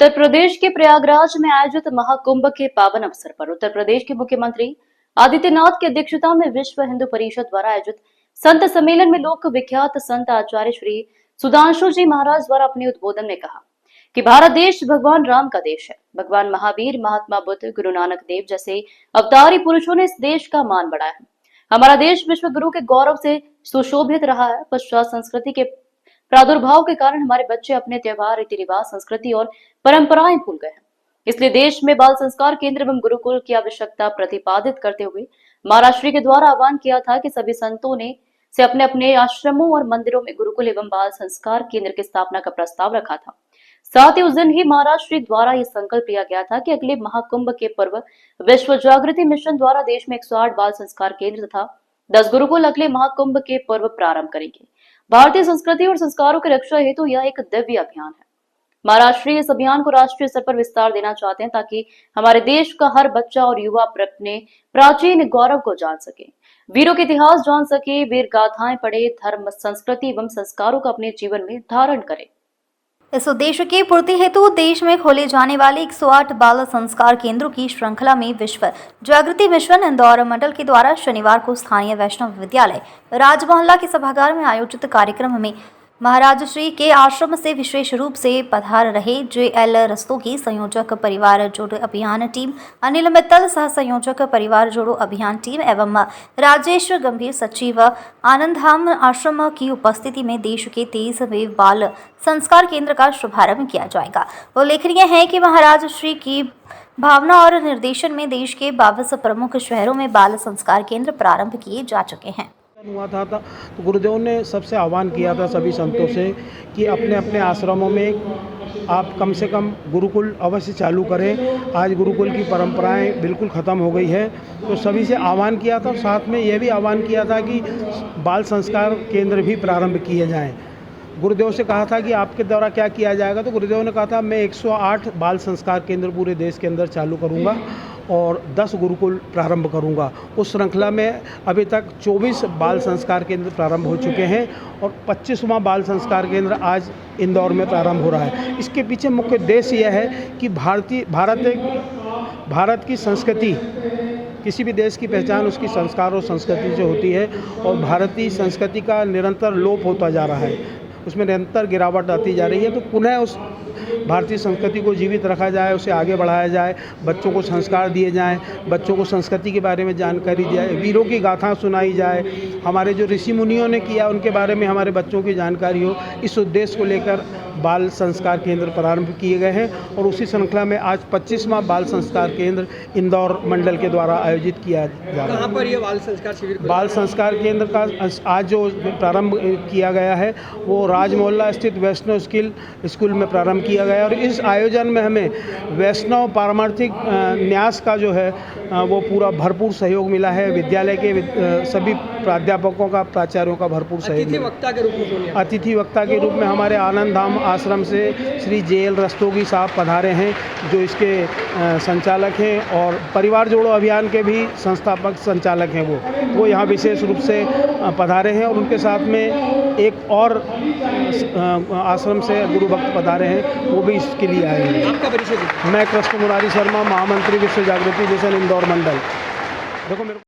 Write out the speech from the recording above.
उत्तर प्रदेश के प्रयागराज में आयोजित महाकुंभ के पावन अवसर पर उत्तर प्रदेश के मुख्यमंत्री आदित्यनाथ की अध्यक्षता में विश्व हिंदू परिषद द्वारा आयोजित संत सम्मेलन में लोक विख्यात संत आचार्य श्री सुधांशु जी महाराज द्वारा अपने उद्बोधन में कहा कि भारत देश भगवान राम का देश है। भगवान महावीर, महात्मा बुद्ध, गुरु नानक देव जैसे अवतारी पुरुषों ने इस देश का मान बढ़ाया है। हमारा देश विश्व गुरु के गौरव से सुशोभित रहा है। पश्चात संस्कृति के प्रादुर्भाव के कारण हमारे बच्चे अपने त्योहार, रीति रिवाज, संस्कृति और परंपराएं भूल गए हैं। इसलिए देश में बाल संस्कार केंद्र एवं गुरुकुल की आवश्यकता प्रतिपादित करते हुए महाराष्ट्र के द्वारा आह्वान किया था कि सभी संतों ने से अपने अपने आश्रमों और मंदिरों में गुरुकुल एवं बाल संस्कार केंद्र की स्थापना का प्रस्ताव रखा था। साथ ही उस दिन ही महाराष्ट्र द्वारा यह संकल्प लिया गया था कि अगले महाकुंभ के पर्व विश्व जागृति मिशन द्वारा देश में 108 बाल संस्कार केंद्र तथा 10 गुरुकुल अगले महाकुंभ के पर्व प्रारंभ करेंगे। भारतीय संस्कृति और संस्कारों की रक्षा हेतु यह एक दिव्य अभियान है। महाराष्ट्र इस अभियान को राष्ट्रीय स्तर पर विस्तार देना चाहते हैं ताकि हमारे देश का हर बच्चा और युवा अपने प्राचीन गौरव को जान सके, वीरों के इतिहास जान सके, वीर गाथाएं पढ़े, धर्म, संस्कृति एवं संस्कारों को अपने जीवन में धारण करे। इस उद्देश्य की पूर्ति हेतु देश में खोले जाने वाले 108 बाल संस्कार केंद्रों की श्रृंखला में विश्व जागृति मिशन इंदौर मंडल के द्वारा शनिवार को स्थानीय वैष्णव विद्यालय राजमोहल्ला के सभागार में आयोजित कार्यक्रम में महाराज श्री के आश्रम से विशेष रूप से पधार रहे JL रस्तोगी संयोजक परिवार जोड़ो अभियान टीम, अनिल मित्तल सह संयोजक परिवार जोड़ो अभियान टीम एवं राजेश गंभीर सचिव आनंदधाम आश्रम की उपस्थिति में देश के 23वें बाल संस्कार केंद्र का शुभारंभ किया जाएगा। उल्लेखनीय है कि महाराज श्री की भावना और निर्देशन में देश के 22 प्रमुख शहरों में बाल संस्कार केंद्र प्रारंभ किए जा चुके हैं। हुआ था तो गुरुदेव ने सबसे आह्वान किया था सभी संतों से कि अपने अपने आश्रमों में आप कम से कम गुरुकुल अवश्य चालू करें। आज गुरुकुल की परंपराएं बिल्कुल ख़त्म हो गई है, तो सभी से आह्वान किया था। साथ में यह भी आह्वान किया था कि बाल संस्कार केंद्र भी प्रारंभ किए जाएं। गुरुदेव से कहा था कि आपके द्वारा क्या किया जाएगा, तो गुरुदेव ने कहा था मैं 108 बाल संस्कार केंद्र पूरे देश के अंदर चालू करूंगा और 10 गुरुकुल प्रारंभ करूंगा। उस श्रृंखला में अभी तक 24 बाल संस्कार केंद्र प्रारंभ हो चुके हैं और 25वां बाल संस्कार केंद्र आज इंदौर में प्रारंभ हो रहा है। इसके पीछे मुख्य उद्देश्य यह है कि भारत की संस्कृति, किसी भी देश की पहचान उसकी संस्कार और संस्कृति से होती है और भारतीय संस्कृति का निरंतर लोप होता जा रहा है, उसमें निरंतर गिरावट आती जा रही है। तो पुनः उस भारतीय संस्कृति को जीवित रखा जाए, उसे आगे बढ़ाया जाए, बच्चों को संस्कार दिए जाएं, बच्चों को संस्कृति के बारे में जानकारी दी जाए, वीरों की गाथा सुनाई जाए, हमारे जो ऋषि मुनियों ने किया उनके बारे में हमारे बच्चों की जानकारी हो। इस उद्देश्य को लेकर बाल संस्कार केंद्र प्रारंभ किए गए हैं और उसी श्रृंखला में आज 25वां बाल संस्कार केंद्र इंदौर मंडल के द्वारा आयोजित किया जा रहा है। कहाँ पर ये बाल संस्कार शिविर? बाल संस्कार केंद्र का आज जो प्रारंभ किया गया है वो राजमोहल्ला स्थित वैष्णव स्कूल में प्रारंभ किया गया और इस आयोजन में हमें वैष्णव पारमार्थिक न्यास का जो है वो पूरा भरपूर सहयोग मिला है। विद्यालय के सभी प्राध्यापकों का, प्राचार्यों का भरपूर सहयोग। अतिथि वक्ता के रूप में हमारे आनंद धाम आश्रम से श्री JL रस्तोगी साहब पधारे हैं, जो इसके संचालक हैं और परिवार जोड़ो अभियान के भी संस्थापक संचालक हैं। वो यहाँ विशेष रूप से पधारे हैं और उनके साथ में एक और आश्रम से गुरु भक्त पधारे हैं, वो भी इसके लिए आए हैं। आपका परिचय? मैं कृष्ण मुरारी शर्मा, महामंत्री विश्व जागृति मिशन इंदौर मंडल। देखो मेरे